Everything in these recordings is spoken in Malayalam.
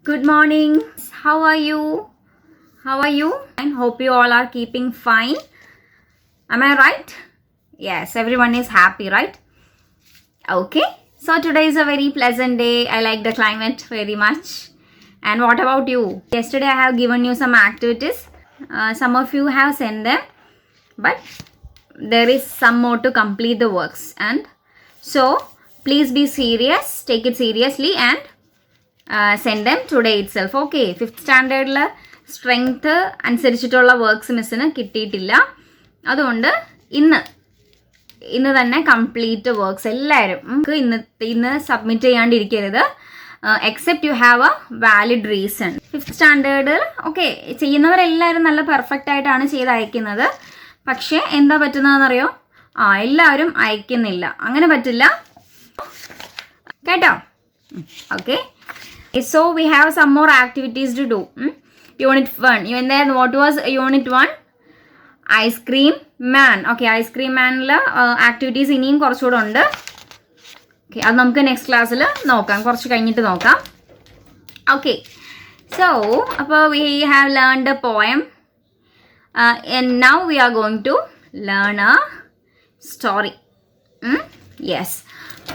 Good morning. How are you? I hope you all are keeping fine. Am I right? Yes, everyone is happy, right? Okay. So today is a very pleasant day. I like the climate very much. And what about you? Yesterday I have given you some activities. Some of you have sent them, but there is some more to complete the works. And so please be serious. Take it seriously and send them today itself. Okay, 5th standard strength അനുസരിച്ചിട്ടുള്ള വർക്ക്സ് മിസ്സിന് കിട്ടിയിട്ടില്ല. അതുകൊണ്ട് ഇന്ന് തന്നെ കംപ്ലീറ്റ് വർക്ക്സ് എല്ലാവരും നമുക്ക് ഇന്ന് സബ്മിറ്റ് ചെയ്യാണ്ടിരിക്കരുത്. Except you have a valid reason. 5th standard okay ചെയ്യുന്നവരെല്ലാവരും നല്ല പെർഫെക്റ്റ് ആയിട്ടാണ് ചെയ്ത് അയക്കുന്നത്. പക്ഷേ എന്താ പറ്റുന്നതെന്നറിയോ? എല്ലാവരും അയക്കുന്നില്ല. അങ്ങനെ പറ്റില്ല കേട്ടോ. Okay, so we have some more activities to do. Unit 1. And then what was Unit 1? Ice cream man. Okay, ice cream manil activities ഇനിയും കുറച്ചുകൂടെ ഉണ്ട്. ഓക്കെ, അത് നമുക്ക് നെക്സ്റ്റ് ക്ലാസ്സിൽ നോക്കാം, കുറച്ച് കഴിഞ്ഞിട്ട് നോക്കാം. ഓക്കെ, so അപ്പോൾ we have learned a poem and now we are going to learn a story. Yes,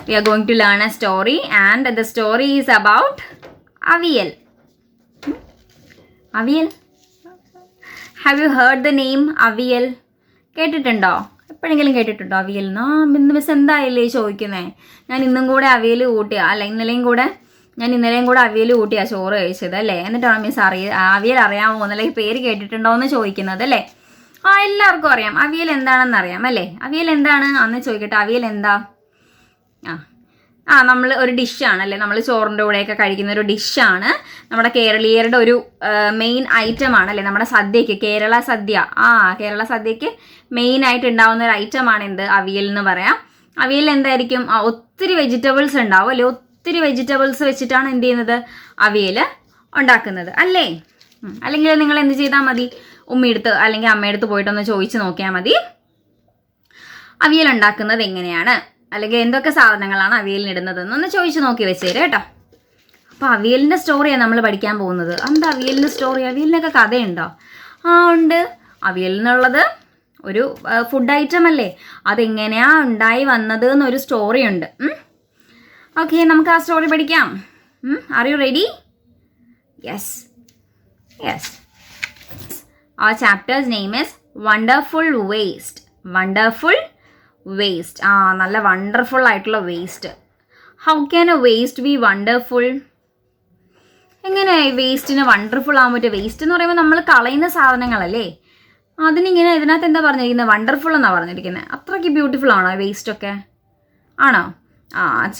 we are going to learn a story and the story is about Aviyal. Aviyal? Have you heard the name Aviyal? കേട്ടിട്ടുണ്ടോ? എപ്പോഴെങ്കിലും കേട്ടിട്ടുണ്ടോ അവിയൽ? ഇന്ന് മിസ് എന്തായാലേ ചോദിക്കുന്നത്. ഞാൻ ഇന്നും കൂടെ അവിയൽ കൂട്ടിയാ, അല്ല ഇന്നലെയും കൂടെ അവിയൽ കൂട്ടിയാ ചോറ് കഴിച്ചത് അല്ലേ? എന്നിട്ടാണ് മിസ് അവിയൽ അറിയാമോ എന്നല്ല ഈ പേര് കേട്ടിട്ടുണ്ടോ എന്ന് ചോദിക്കുന്നത് അല്ലേ? എല്ലാവർക്കും അറിയാം അവിയൽ എന്താണെന്ന് അറിയാം അല്ലേ? അവിയൽ എന്താണ് അന്ന് ചോദിക്കട്ടെ. അവിയൽ എന്താ? നമ്മൾ ഒരു ഡിഷാണ് അല്ലേ, നമ്മൾ ചോറിൻ്റെ കൂടെയൊക്കെ കഴിക്കുന്ന ഒരു ഡിഷാണ്. നമ്മുടെ കേരളീയരുടെ ഒരു മെയിൻ ഐറ്റമാണ് അല്ലേ, നമ്മുടെ സദ്യക്ക്, കേരള സദ്യക്ക് മെയിനായിട്ട് ഉണ്ടാവുന്ന ഒരു ഐറ്റമാണ് എന്ത്? അവിയൽ എന്ന് പറയാം. അവിയൽ എന്തായിരിക്കും? ഒത്തിരി വെജിറ്റബിൾസ് ഉണ്ടാവും അല്ലേ? ഒത്തിരി വെജിറ്റബിൾസ് വെച്ചിട്ടാണ് എന്ത് ചെയ്യുന്നത്? അവിയൽ ഉണ്ടാക്കുന്നത് അല്ലേ? അല്ലെങ്കിൽ നിങ്ങൾ എന്ത് ചെയ്താൽ മതി? ഉമ്മയെടുത്ത് അല്ലെങ്കിൽ അമ്മയെടുത്ത് പോയിട്ടൊന്ന് ചോദിച്ച് നോക്കിയാൽ മതി അവിയൽ ഉണ്ടാക്കുന്നത് എങ്ങനെയാണ്, അല്ലെങ്കിൽ എന്തൊക്കെ സാധനങ്ങളാണ് അവിയലിനിടുന്നതെന്നൊന്ന് ചോദിച്ച് നോക്കി വെച്ചേര് കേട്ടോ. അപ്പോൾ അവിയലിൻ്റെ സ്റ്റോറിയാണ് നമ്മൾ പഠിക്കാൻ പോകുന്നത്. എന്താ അവിയലിൻ്റെ സ്റ്റോറി? അവിയലിനൊക്കെ കഥയുണ്ടോ? ഉണ്ട്. അവിയൽ എന്നുള്ളത് ഒരു ഫുഡ് ഐറ്റം അല്ലേ, അതെങ്ങനെയാണ് ഉണ്ടായി വന്നത് എന്നൊരു സ്റ്റോറി ഉണ്ട്. ഓക്കെ, നമുക്ക് ആ സ്റ്റോറി പഠിക്കാം. Are you ready? Yes. Our chapter's name is Wonderful Waste. നല്ല വണ്ടർഫുൾ ആയിട്ടുള്ള waste. How can A waste B wonderful? എങ്ങനെ വേസ്റ്റിന് വണ്ടർഫുൾ ആകാൻ പറ്റുക? വേസ്റ്റ് എന്ന് പറയുമ്പോൾ നമ്മൾ കളയുന്ന സാധനങ്ങളല്ലേ, അതിനിങ്ങനെ ഇതിനകത്ത് എന്താ പറഞ്ഞിരിക്കുന്നത്? വണ്ടർഫുൾ എന്നാണ് പറഞ്ഞിരിക്കുന്നത്. അത്രയ്ക്ക് ബ്യൂട്ടിഫുൾ ആണോ വേസ്റ്റൊക്കെ? ആണോ?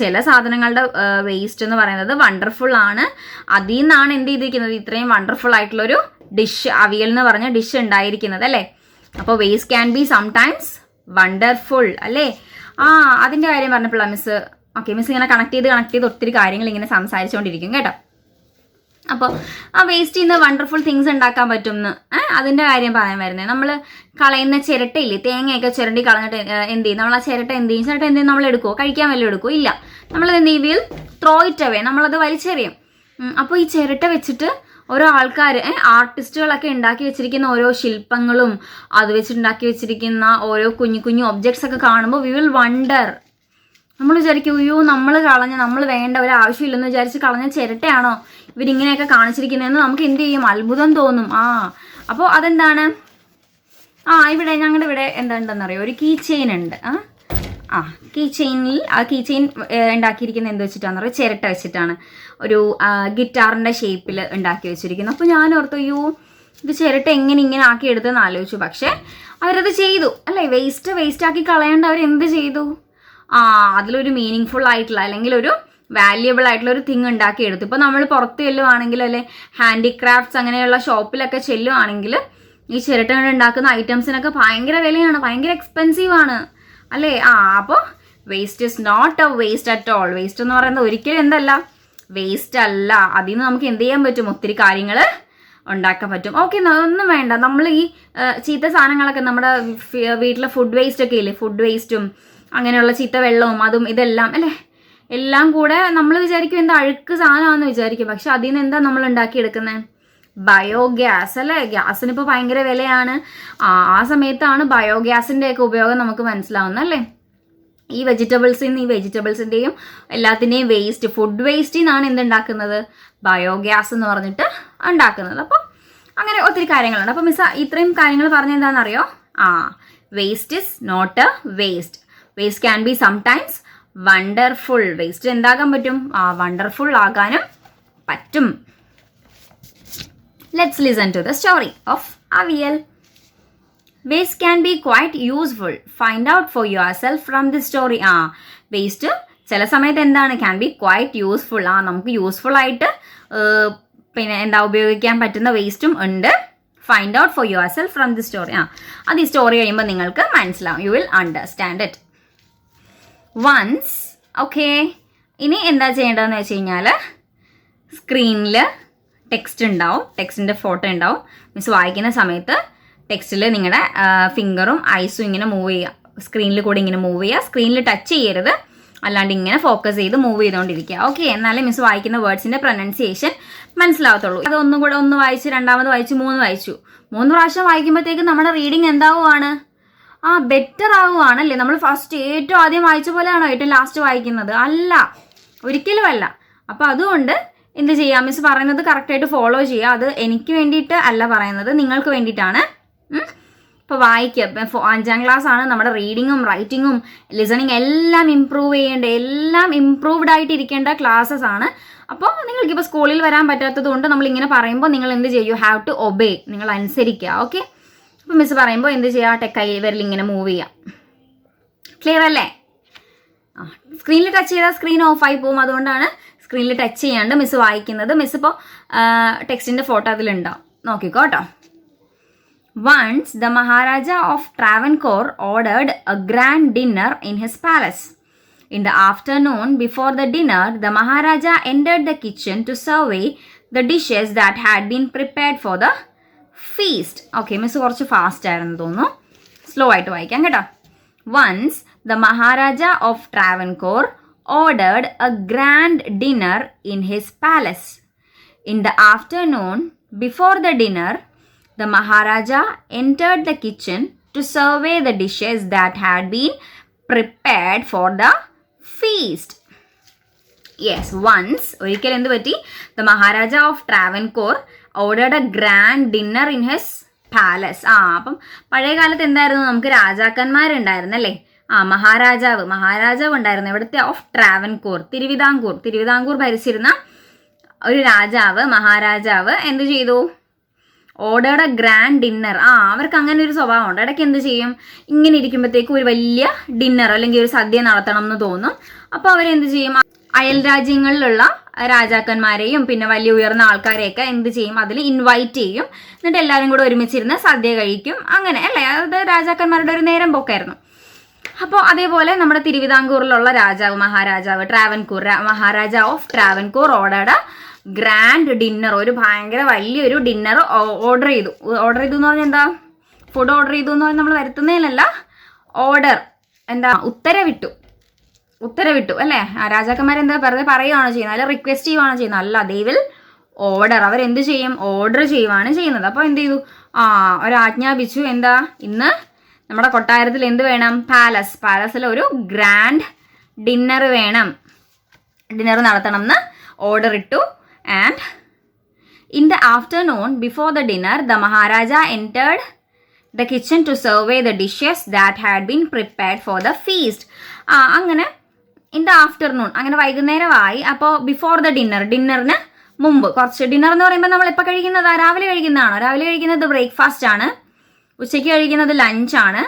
ചില സാധനങ്ങളുടെ വേസ്റ്റ് എന്ന് പറയുന്നത് വണ്ടർഫുൾ ആണ്. അതിൽ നിന്നാണ് എന്ത് ചെയ്തിരിക്കുന്നത്? ഇത്രയും വണ്ടർഫുൾ ആയിട്ടുള്ളൊരു ഡിഷ്, അവിയൽ എന്ന് പറഞ്ഞ ഡിഷ് ഉണ്ടായിരിക്കുന്നത് അല്ലേ? അപ്പോൾ waste can be sometimes wonderful അല്ലേ? അതിൻ്റെ കാര്യം പറഞ്ഞപ്പോഴാണ് മിസ് മിസ് ഇങ്ങനെ കണക്ട് ചെയ്ത് ഒത്തിരി കാര്യങ്ങൾ ഇങ്ങനെ സംസാരിച്ചുകൊണ്ടിരിക്കും കേട്ടോ. അപ്പോൾ വേസ്റ്റിൽ നിന്ന് വണ്ടർഫുൾ തിങ്സ് ഉണ്ടാക്കാൻ പറ്റും എന്ന് അതിൻ്റെ കാര്യം പറയാൻ വരുന്നത്. നമ്മൾ കളയുന്ന ചിരട്ടയില്ലേ, തേങ്ങയൊക്കെ ചിരണ്ടി കളഞ്ഞിട്ട് എന്ത് ചെയ്യും? നമ്മൾ ആ ചിരട്ട എന്ത് ചെയ്യും? നമ്മൾ എടുക്കുമോ? കഴിക്കാൻ വല്ലതും എടുക്കുമോ? ഇല്ല. നമ്മളത് എന്ത് ചെയ്യും? വിൽ ത്രോ ഇറ്റ് അവേ, നമ്മളത് വലിച്ചെറിയും. അപ്പോൾ ഈ ചിരട്ട വെച്ചിട്ട് ഓരോ ആൾക്കാർ, ആർട്ടിസ്റ്റുകളൊക്കെ ഉണ്ടാക്കി വെച്ചിരിക്കുന്ന ഓരോ ശില്പങ്ങളും അത് വെച്ചിട്ടുണ്ടാക്കി വെച്ചിരിക്കുന്ന ഓരോ കുഞ്ഞു ഒബ്ജക്ട്സ് ഒക്കെ കാണുമ്പോൾ വി വിൽ വണ്ടർ. നമ്മൾ വിചാരിക്കും, അയ്യോ നമ്മൾ വേണ്ട ഒരു ആവശ്യമില്ലെന്ന് വിചാരിച്ച് കളഞ്ഞ ചിരട്ടയാണോ ഇവരിങ്ങനെയൊക്കെ കാണിച്ചിരിക്കുന്നതെന്ന് നമുക്ക് എന്ത് ചെയ്യും? അത്ഭുതം തോന്നും. അപ്പോൾ അതെന്താണ്? ഞങ്ങളുടെ ഇവിടെ എന്താണെന്നറിയോ? ഒരു കീ ചെയിൻ ഉണ്ട്. കീ ചെയിൻ ഉണ്ടാക്കിയിരിക്കുന്നത് എന്ത് വെച്ചിട്ടാണെന്ന് പറയുക? ചിരട്ട വെച്ചിട്ടാണ്. ഒരു ഗിറ്റാറിൻ്റെ ഷേപ്പിൽ ഉണ്ടാക്കി വെച്ചിരിക്കുന്നത്. അപ്പോൾ ഞാൻ ഓർത്തു, അയ്യോ ഇത് ചിരട്ട ഇങ്ങനെ ആക്കി എടുത്തെന്ന് ആലോചിച്ചു. പക്ഷേ അവരത് ചെയ്തു അല്ലേ? വേസ്റ്റ് ആക്കി കളയാണ്ട് അവരെന്ത് ചെയ്തു? അതിലൊരു മീനിങ് ഫുൾ ആയിട്ടുള്ള അല്ലെങ്കിൽ ഒരു വാല്യുബിൾ ആയിട്ടുള്ള ഒരു തിങ് ഉണ്ടാക്കി എടുത്തു. ഇപ്പോൾ നമ്മൾ പുറത്ത് ചെല്ലുവാണെങ്കിൽ അല്ലെ, ഹാൻഡിക്രാഫ്റ്റ്സ് അങ്ങനെയുള്ള ഷോപ്പിലൊക്കെ ചെല്ലുവാണെങ്കിൽ ഈ ചിരട്ട കൊണ്ട് ഉണ്ടാക്കുന്ന ഐറ്റംസിനൊക്കെ ഭയങ്കര വിലയാണ്, ഭയങ്കര എക്സ്പെൻസീവ് ആണ് അല്ലേ? അപ്പോൾ waste is not a waste at all. Waste എന്ന് പറയുന്നത് ഒരിക്കലും എന്തല്ല, വേസ്റ്റ് അല്ല. അതിൽ നിന്ന് നമുക്ക് എന്ത് ചെയ്യാൻ പറ്റും? ഒത്തിരി കാര്യങ്ങൾ ഉണ്ടാക്കാൻ പറ്റും. ഓക്കെ, ഒന്നും വേണ്ട. നമ്മൾ ഈ ചീത്ത സാധനങ്ങളൊക്കെ നമ്മുടെ വീട്ടിലെ ഫുഡ് വേസ്റ്റ് ഒക്കെ ഇല്ലേ, ഫുഡ് വേസ്റ്റും അങ്ങനെയുള്ള ചീത്ത വെള്ളവും അതും ഇതെല്ലാം അല്ലേ, എല്ലാം കൂടെ നമ്മൾ വിചാരിക്കും എന്താ അഴുക്ക് സാധനമാണെന്ന് വിചാരിക്കും. പക്ഷെ അതിൽ നിന്ന് എന്താ നമ്മൾ ഉണ്ടാക്കിയെടുക്കുന്നത്? ബയോഗ്യാസ് അല്ലേ? ഗ്യാസിന് ഇപ്പോൾ ഭയങ്കര വിലയാണ്. ആ സമയത്താണ് ബയോഗ്യാസിൻ്റെ ഒക്കെ ഉപയോഗം നമുക്ക് മനസ്സിലാവുന്നത് അല്ലേ? ഈ വെജിറ്റബിൾസിൻ്റെയും എല്ലാത്തിൻ്റെയും വേസ്റ്റ്, ഫുഡ് വേസ്റ്റിൽ നിന്നാണ് എന്തുണ്ടാക്കുന്നത്? ബയോഗ്യാസ് എന്ന് പറഞ്ഞിട്ട് ഉണ്ടാക്കുന്നത്. അപ്പോൾ അങ്ങനെ ഒത്തിരി കാര്യങ്ങളുണ്ട്. അപ്പോൾ മിസ് ഇത്രയും കാര്യങ്ങൾ പറഞ്ഞ എന്താണെന്നറിയോ? Waste is not a waste. Waste can be sometimes wonderful. Waste എന്താകാൻ പറ്റും? വണ്ടർഫുൾ ആകാനും പറ്റും. Let's listen to the story of aviyal. Waste can be quite useful. Find out for yourself from the story. Waste ചില സമയത്ത് എന്താണ്? Can be quite useful. നമുക്ക് യൂസ്ഫുൾ ആയിട്ട് പിന്നെ എന്താ ഉപയോഗിക്കാൻ പറ്റുന്ന വേസ്റ്റും ഉണ്ട്. Find out for yourself from the story. അത് ഈ സ്റ്റോറി കഴിയുമ്പോൾ നിങ്ങൾക്ക് മനസ്സിലാവും. You will understand it once. Okay, ഇനി എന്താ ചെയ്യേണ്ടതെന്ന് വെച്ച് കഴിഞ്ഞാൽ സ്ക്രീനിൽ ടെക്സ്റ്റ് ഉണ്ടാവും, ടെക്സ്റ്റിൻ്റെ ഫോട്ടോ ഉണ്ടാവും. മിസ് വായിക്കുന്ന സമയത്ത് ടെക്സ്റ്റിൽ നിങ്ങളുടെ ഫിംഗറും ഐസും ഇങ്ങനെ മൂവ് ചെയ്യുക, സ്ക്രീനിൽ കൂടെ ഇങ്ങനെ മൂവ് ചെയ്യുക. സ്ക്രീനിൽ ടച്ച് ചെയ്യരുത്, അല്ലാണ്ട് ഇങ്ങനെ ഫോക്കസ് ചെയ്ത് മൂവ് ചെയ്തുകൊണ്ടിരിക്കുക. ഓക്കെ, എന്നാലേ മിസ് വായിക്കുന്ന വേർഡ്സിൻ്റെ പ്രൊനൗൺസിയേഷൻ മനസ്സിലാവത്തുള്ളൂ. അത് ഒന്നും കൂടെ ഒന്ന് വായിച്ച്, രണ്ടാമത് വായിച്ചു, വായിച്ചു. 3 പ്രാവശ്യം വായിക്കുമ്പോഴത്തേക്കും നമ്മുടെ റീഡിങ് എന്താവുകയാണ്? ബെറ്റർ ആവുകയാണല്ലേ? നമ്മൾ ഫസ്റ്റ് ഏറ്റവും ആദ്യം വായിച്ച പോലെയാണോ ഏറ്റവും ലാസ്റ്റ് വായിക്കുന്നത്? അല്ല, ഒരിക്കലും അല്ല. അപ്പോൾ അതുകൊണ്ട് എന്ത് ചെയ്യാം? മിസ് പറയുന്നത് കറക്റ്റായിട്ട് ഫോളോ ചെയ്യുക. അത് എനിക്ക് വേണ്ടിയിട്ട് അല്ല പറയുന്നത്, നിങ്ങൾക്ക് വേണ്ടിയിട്ടാണ്. ഇപ്പോൾ വായിക്കുക. 5ാം ക്ലാസ് ആണ്. നമ്മുടെ റീഡിങ്ങും റൈറ്റിങ്ങും ലിസണിങ് എല്ലാം ഇമ്പ്രൂവ് ചെയ്യേണ്ട, എല്ലാം ഇമ്പ്രൂവ്ഡ് ആയിട്ട് ഇരിക്കേണ്ട ക്ലാസ്സസ് ആണ്. അപ്പോൾ നിങ്ങൾക്കിപ്പോൾ സ്കൂളിൽ വരാൻ പറ്റാത്തത് കൊണ്ട് നമ്മളിങ്ങനെ പറയുമ്പോൾ നിങ്ങൾ എന്ത് ചെയ്യൂ? Have to obey. നിങ്ങൾ അനുസരിക്കുക. ഓക്കെ, അപ്പോൾ മിസ് പറയുമ്പോൾ എന്ത് ചെയ്യുക? കൈ വിരൽ ഇങ്ങനെ മൂവ് ചെയ്യുക. ക്ലിയർ അല്ലേ? സ്ക്രീനിൽ ടച്ച് ചെയ്താൽ സ്ക്രീൻ ഓഫായി പോകും. അതുകൊണ്ടാണ് സ്ക്രീനിൽ ടച്ച് ചെയ്യാണ്ട് മിസ് വായിക്കുന്നത്. മിസ് ഇപ്പോൾ ടെക്സ്റ്റിൻ്റെ ഫോട്ടോ അതിലുണ്ടാവും, നോക്കിക്കോ കേട്ടോ. Once the Maharaja of Travancore ordered a grand dinner in his palace. In the afternoon, before the dinner, the Maharaja entered the kitchen to survey the dishes that had been prepared for the feast. Okay, miss കുറച്ച് ഫാസ്റ്റ് ആയിരുന്നു തോന്നുന്നു. സ്ലോ ആയിട്ട് വായിക്കാം കേട്ടോ. Once the Maharaja of Travancore ordered a grand dinner in his palace. In the afternoon, before the dinner, the Maharaja entered the kitchen to survey the dishes that had been prepared for the feast. Yes, once, ഒരിക്കൽ എന്ത് പറ്റി? The Maharaja of Travancore ordered a grand dinner in his palace. അപ്പം പഴയ കാലത്ത് എന്തായിരുന്നു? നമുക്ക് രാജാക്കന്മാരുണ്ടായിരുന്നല്ലേ? മഹാരാജാവ് ഉണ്ടായിരുന്നു. ഇവിടുത്തെ ഓഫ് ട്രാവൻകൂർ, തിരുവിതാംകൂർ ഭരിച്ചിരുന്ന ഒരു രാജാവ്, മഹാരാജാവ് എന്ത് ചെയ്തു? Ordered A grand dinner. അവർക്ക് അങ്ങനെ ഒരു സ്വഭാവമുണ്ട്. ഇടയ്ക്ക് എന്ത് ചെയ്യും? ഇങ്ങനെ ഇരിക്കുമ്പോഴത്തേക്കും ഒരു വലിയ ഡിന്നർ അല്ലെങ്കിൽ ഒരു സദ്യ നടത്തണം എന്ന് തോന്നും. അപ്പോൾ അവരെന്ത് ചെയ്യും? അയൽ രാജ്യങ്ങളിലുള്ള രാജാക്കന്മാരെയും പിന്നെ വലിയ ഉയർന്ന ആൾക്കാരെയൊക്കെ എന്ത് ചെയ്യും? അതിൽ ഇൻവൈറ്റ് ചെയ്യും. എന്നിട്ട് എല്ലാവരും കൂടെ ഒരുമിച്ചിരുന്ന് സദ്യ കഴിക്കും. അങ്ങനെ അല്ലേ? അത് രാജാക്കന്മാരുടെ ഒരു നേരം പോക്കായിരുന്നു. അപ്പോൾ അതേപോലെ നമ്മുടെ തിരുവിതാംകൂറിലുള്ള മഹാരാജാവ് Maharaja of Travancore ordered grand dinner, ഒരു ഭയങ്കര വലിയൊരു ഡിന്നർ ഓർഡർ ചെയ്തു എന്ന് പറഞ്ഞാൽ എന്താ? ഫുഡ് ഓർഡർ ചെയ്തു എന്ന് പറഞ്ഞാൽ നമ്മൾ വരുത്തുന്നതിലല്ല, ഓർഡർ എന്താ? ഉത്തരവിട്ടു അല്ലേ? രാജാക്കന്മാരെന്താ വെറുതെ പറയുകയാണോ ചെയ്യുന്നത്? അല്ല റിക്വസ്റ്റ് ചെയ്യുകയാണോ ചെയ്യുന്നത്? അല്ല, ദേ വിൽ ഓർഡർ. അവരെന്ത് ചെയ്യും? ഓർഡർ ചെയ്യുവാണ് ചെയ്യുന്നത്. അപ്പോൾ എന്ത് ചെയ്തു? ഒരാജ്ഞാപിച്ചു. എന്താ? ഇന്ന് നമ്മുടെ കൊട്ടാരത്തിൽ എന്ത് വേണം? പാലസിൽ ഒരു ഗ്രാൻഡ് ഡിന്നർ വേണം, ഡിന്നർ നടത്തണം എന്ന് ഓർഡർ ഇട്ടു. And in the afternoon, before the dinner, the Maharaja entered the kitchen to survey the dishes that had been prepared for the feast. അങ്ങനെ in the afternoon, അങ്ങനെ വൈകുന്നേരമായി. അപ്പോൾ ബിഫോർ ദ ഡിന്നറിന് മുമ്പ് കുറച്ച്, ഡിന്നർ എന്ന് പറയുമ്പോൾ നമ്മൾ എപ്പോൾ കഴിക്കുന്നതാ? രാവിലെ കഴിക്കുന്നതാണോ? രാവിലെ കഴിക്കുന്നത് ബ്രേക്ക്ഫാസ്റ്റ് ആണ്, ഉച്ചയ്ക്ക് കഴിക്കുന്നത് ലഞ്ചാണ്,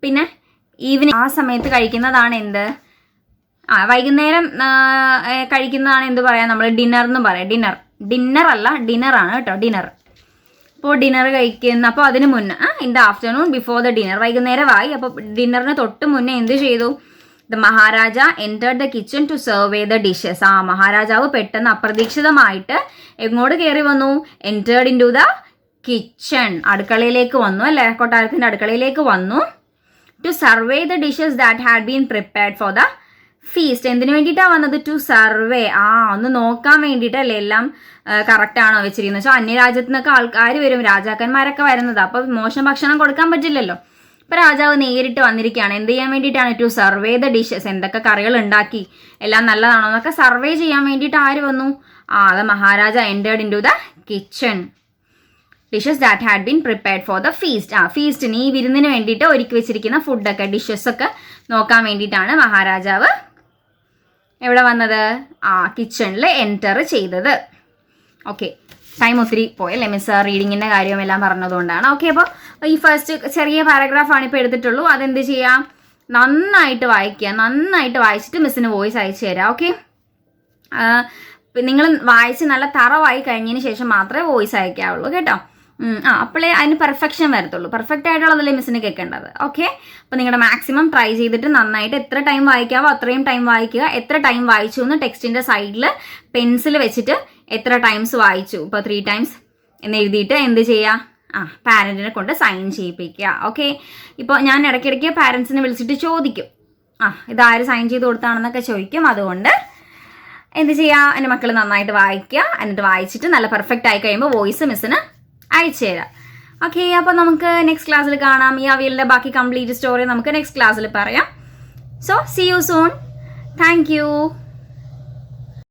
പിന്നെ ഈവനിങ് ആ സമയത്ത് കഴിക്കുന്നതാണ് എന്ത്? വൈകുന്നേരം കഴിക്കുന്നതാണ് എന്ത് പറയാം? നമ്മൾ ഡിന്നർ എന്ന് പറയാം. ഡിന്നർ അല്ല, ഡിന്നറാണ് കേട്ടോ, ഡിന്നർ. അപ്പോൾ ഡിന്നർ കഴിക്കുന്ന, അപ്പോൾ അതിന് മുന്നേ in the afternoon before the dinner, വൈകുന്നേരമായി. അപ്പോൾ ഡിന്നറിന് തൊട്ട് മുന്നേ എന്ത് ചെയ്തു? The Maharaja entered the kitchen to survey the dishes. മഹാരാജാവ് പെട്ടെന്ന് അപ്രതീക്ഷിതമായിട്ട് എങ്ങോട്ട് കയറി വന്നു? Entered into the kitchen, അടുക്കളയിലേക്ക് വന്നു അല്ലേ? കൊട്ടാരത്തിൻ്റെ അടുക്കളയിലേക്ക് വന്നു. To survey the dishes that had been prepared for the feast എന്തിനു വേണ്ടിയിട്ടാണ് വന്നത്? To survey. ഒന്ന് നോക്കാൻ വേണ്ടിയിട്ടല്ലേ എല്ലാം കറക്റ്റ് ആണോ വെച്ചിരിക്കുന്നത്. വെച്ചാൽ അന്യരാജ്യത്തു നിന്നൊക്കെ ആൾക്കാർ വരും, രാജാക്കന്മാരൊക്കെ വരുന്നത്. അപ്പോൾ മോശം ഭക്ഷണം കൊടുക്കാൻ പറ്റില്ലല്ലോ. ഇപ്പം രാജാവ് നേരിട്ട് വന്നിരിക്കുകയാണ്. എന്ത് ചെയ്യാൻ വേണ്ടിയിട്ടാണ്? To survey the dishes. എന്തൊക്കെ കറികൾ ഉണ്ടാക്കി, എല്ലാം നല്ലതാണോ എന്നൊക്കെ സർവേ ചെയ്യാൻ വേണ്ടിയിട്ട് ആര് വന്നു? The Maharaja entered into the kitchen. Dishes that had been prepared for the feast. ഫീസ്റ്റിന്, ഈ വിരുന്നിന് വേണ്ടിയിട്ട് ഒരുക്കി വെച്ചിരിക്കുന്ന ഫുഡൊക്കെ, ഡിഷസൊക്കെ നോക്കാൻ വേണ്ടിയിട്ടാണ് മഹാരാജാവ് എവിടെ വന്നത്? കിച്ചണിൽ എൻറ്റർ ചെയ്തത്. ഓക്കെ, ടൈം ഒത്തിരി പോയല്ലേ മിസ്, റീഡിങ്ങിൻ്റെ കാര്യവും എല്ലാം പറഞ്ഞതുകൊണ്ടാണ്. ഓക്കെ, അപ്പോൾ ഈ ഫസ്റ്റ് ചെറിയ പാരഗ്രാഫാണ് ഇപ്പോൾ എടുത്തിട്ടുള്ളൂ. അതെന്ത് ചെയ്യാം? നന്നായിട്ട് വായിക്കുക. നന്നായിട്ട് വായിച്ചിട്ട് മിസ്സിന് വോയിസ് അയച്ചു തരാം. ഓക്കെ, നിങ്ങൾ വായിച്ച് നല്ല തറവായി കഴിഞ്ഞതിന് ശേഷം മാത്രമേ വോയിസ് അയക്കാവുള്ളൂ കേട്ടോ. അപ്പോഴേ അതിന് പെർഫെക്ഷൻ വരത്തുള്ളൂ. പെർഫെക്റ്റ് ആയിട്ടുള്ളതല്ലേ മിസ്സിന് കേൾക്കേണ്ടത്. ഓക്കെ, അപ്പോൾ നിങ്ങളുടെ മാക്സിമം ട്രൈ ചെയ്തിട്ട് നന്നായിട്ട് എത്ര ടൈം വായിക്കാവോ അത്രയും ടൈം വായിക്കുക. എത്ര ടൈം വായിച്ചു എന്ന് ടെക്സ്റ്റിൻ്റെ സൈഡിൽ പെൻസിൽ വെച്ചിട്ട് എത്ര ടൈംസ് വായിച്ചു, ഇപ്പോൾ 3 times എന്ന് എഴുതിയിട്ട് എന്ത് ചെയ്യുക? പാരൻറ്റിനെ കൊണ്ട് സൈൻ ചെയ്യിപ്പിക്കുക. ഓക്കെ, ഇപ്പോൾ ഞാൻ ഇടയ്ക്കിടയ്ക്ക് പാരൻസിനെ വിളിച്ചിട്ട് ചോദിക്കും, ഇതാര് സൈൻ ചെയ്ത് കൊടുത്താണെന്നൊക്കെ ചോദിക്കും. അതുകൊണ്ട് എന്ത് ചെയ്യുക? എൻ്റെ മക്കൾ നന്നായിട്ട് വായിക്കുക. എന്നിട്ട് വായിച്ചിട്ട് നല്ല പെർഫെക്റ്റ് ആയി കഴിയുമ്പോൾ വോയിസ് മിസ്സിന് അയച്ചു തരാം. ഓക്കെ, അപ്പോൾ നമുക്ക് നെക്സ്റ്റ് ക്ലാസ്സിൽ കാണാം. ഈ അവിയലിൻ്റെ ബാക്കി കംപ്ലീറ്റ് സ്റ്റോറി നമുക്ക് നെക്സ്റ്റ് ക്ലാസ്സിൽ പറയാം. So see you soon. Thank U.